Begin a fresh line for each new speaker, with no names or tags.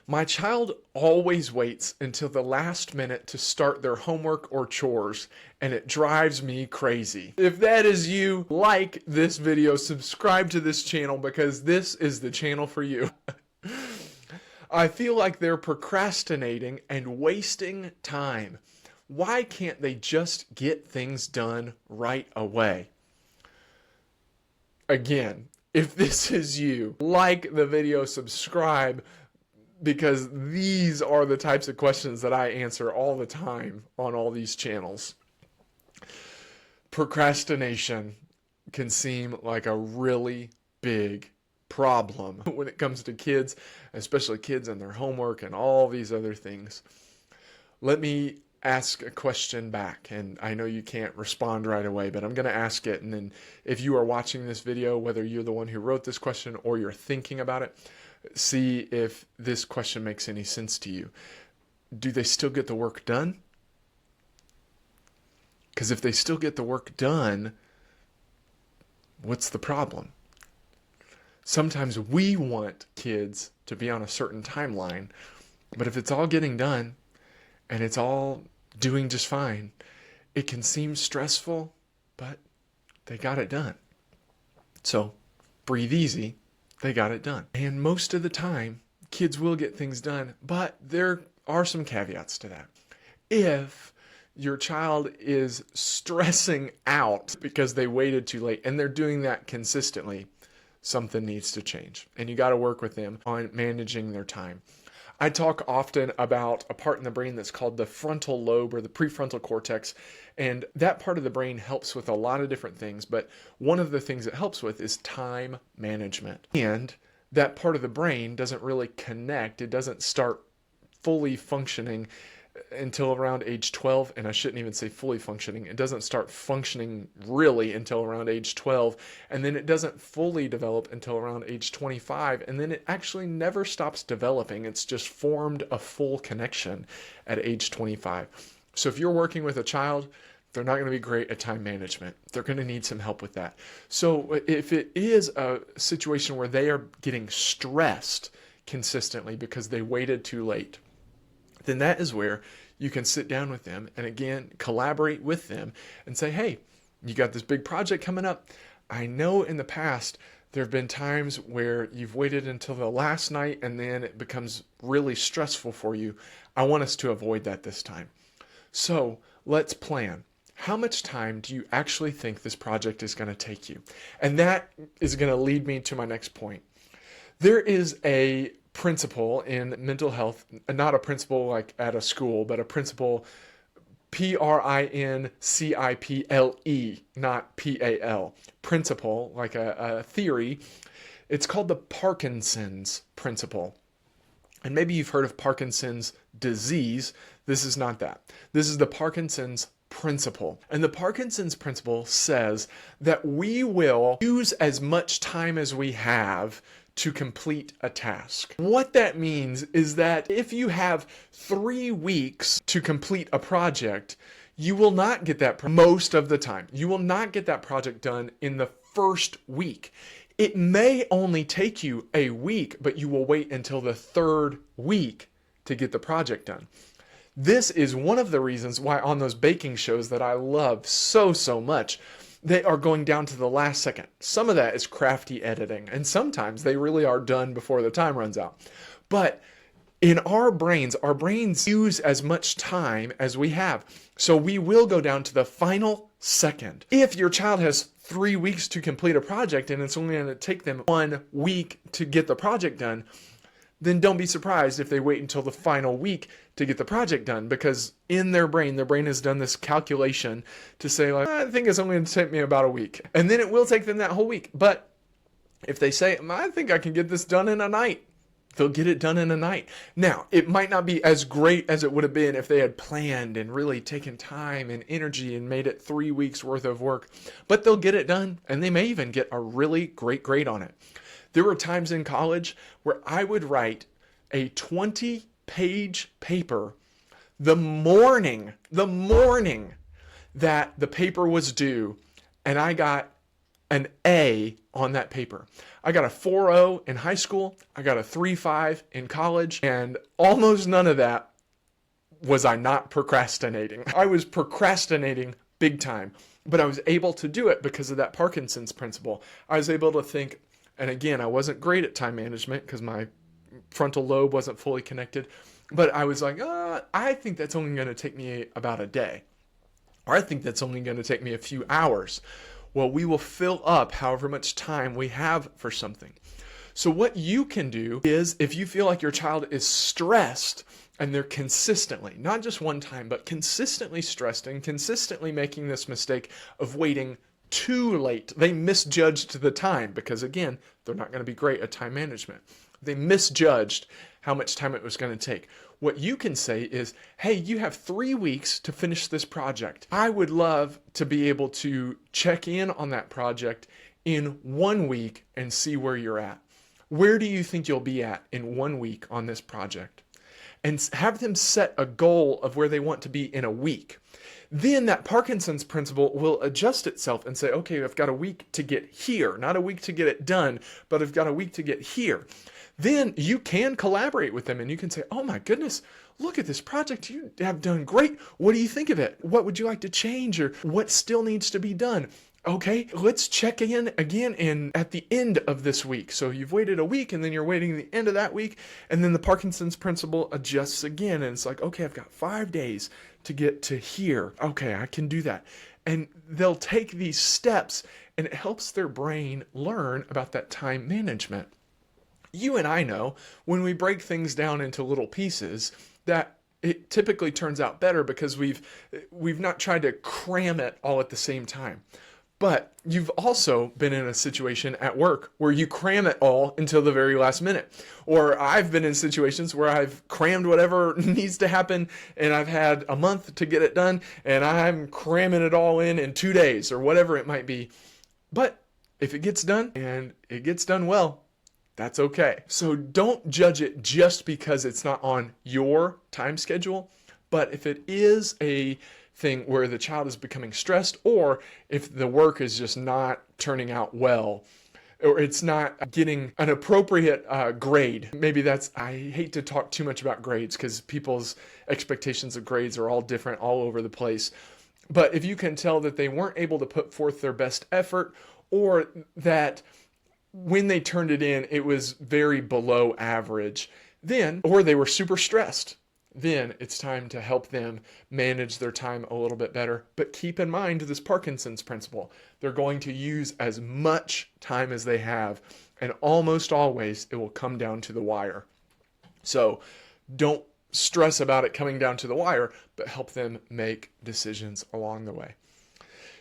My child always waits until the last minute to start their homework or chores, and it drives me crazy. If that is you, like this video, subscribe to this channel because this is the channel for you. I feel like they're procrastinating and wasting time. Why can't they just get things done right away? Again, if this is you, like the video, subscribe, because these are the types of questions that I answer all the time on all these channels. Procrastination can seem like a really big problem when it comes to kids, especially kids and their homework and all these other things. Let me ask a question back, and I know you can't respond right away, but I'm going to ask it, and then if you are watching this video, whether you're the one who wrote this question or you're thinking about it, see if this question makes any sense to you. Do they still get the work done? Because if they still get the work done, what's the problem? Sometimes we want kids to be on a certain timeline, but if it's all getting done and it's all doing just fine, it can seem stressful, but they got it done. So breathe easy. They got it done. And most of the time, kids will get things done, but there are some caveats to that. If your child is stressing out because they waited too late and they're doing that consistently, something needs to change. And you got to work with them on managing their time. I talk often about a part in the brain that's called the frontal lobe or the prefrontal cortex, and that part of the brain helps with a lot of different things, but one of the things it helps with is time management. And that part of the brain doesn't really connect, it doesn't start fully functioning until around age 12, and I shouldn't even say fully functioning. It doesn't start functioning really until around age 12, and then it doesn't fully develop until around age 25, and then it actually never stops developing. It's just formed a full connection at age 25. So if you're working with a child, they're not going to be great at time management. They're going to need some help with that. So if it is a situation where they are getting stressed consistently because they waited too late, then that is where you can sit down with them and again collaborate with them and say, hey, you got this big project coming up. I know in the past there have been times where you've waited until the last night and then it becomes really stressful for you. I want us to avoid that this time. So let's plan. How much time do you actually think this project is going to take you? And that is going to lead me to my next point. There is a principle in mental health, not a principle like at a school, but a principle, Principle, not PAL. Principle, like a theory. It's called the Parkinson's principle. And maybe you've heard of Parkinson's disease. This is not that. This is the Parkinson's principle. And the Parkinson's principle says that we will use as much time as we have to complete a task. What that means is that if you have 3 weeks to complete a project, you will not get that most of the time. You will not get that project done in the first week. It may only take you a week, but you will wait until the 3rd week to get the project done. This is one of the reasons why on those baking shows that I love so much, they are going down to the last second. Some of that is crafty editing, and sometimes they really are done before the time runs out. But in our brains use as much time as we have. So we will go down to the final second. If your child has 3 weeks to complete a project and it's only going to take them 1 week to get the project done, then don't be surprised if they wait until the final week to get the project done, because in their brain has done this calculation to say, like, I think it's only going to take me about a week. And then it will take them that whole week. But if they say, I think I can get this done in a night, they'll get it done in a night. Now, it might not be as great as it would have been if they had planned and really taken time and energy and made it 3 weeks worth of work, but they'll get it done, and they may even get a really great grade on it. There were times in college where I would write a 20-page paper the morning that the paper was due, and I got an A on that paper. I got a 4.0 in high school. I got a 3.5 in college, and almost none of that was I not procrastinating. I was procrastinating big time, but I was able to do it because of that Parkinson's principle. I was able to think, and again, I wasn't great at time management because my frontal lobe wasn't fully connected, but I was like, I think that's only going to take me about a day, or I think that's only going to take me a few hours. Well, we will fill up however much time we have for something. So what you can do is, if you feel like your child is stressed and they're consistently, not just one time, but consistently stressed and consistently making this mistake of waiting too late. They misjudged the time because, again, they're not going to be great at time management. They misjudged how much time it was going to take. What you can say is, hey, you have 3 weeks to finish this project. I would love to be able to check in on that project in 1 week and see where you're at. Where do you think you'll be at in 1 week on this project? And have them set a goal of where they want to be in a week. Then that Parkinson's principle will adjust itself and say, okay, I've got a week to get here, not a week to get it done, but I've got a week to get here. Then you can collaborate with them and you can say, oh my goodness, look at this project. You have done great. What do you think of it? What would you like to change, or what still needs to be done? Okay, let's check in again at the end of this week. So you've waited a week and then you're waiting the end of that week, and then the Parkinson's principle adjusts again and it's like, okay, I've got 5 days to get to here. Okay, I can do that. And they'll take these steps and it helps their brain learn about that time management. You and I know when we break things down into little pieces that it typically turns out better because we've not tried to cram it all at the same time. But you've also been in a situation at work where you cram it all until the very last minute. Or I've been in situations where I've crammed whatever needs to happen and I've had a month to get it done and I'm cramming it all in 2 days or whatever it might be. But if it gets done and it gets done well, that's okay. So don't judge it just because it's not on your time schedule. But if it is a thing where the child is becoming stressed, or if the work is just not turning out well, or it's not getting an appropriate grade, maybe that's, I hate to talk too much about grades because people's expectations of grades are all different all over the place. But if you can tell that they weren't able to put forth their best effort, or that when they turned it in, it was very below average, then, or they were super stressed, then it's time to help them manage their time a little bit better. But keep in mind this Parkinson's principle. They're going to use as much time as they have, and almost always it will come down to the wire. So don't stress about it coming down to the wire, but help them make decisions along the way.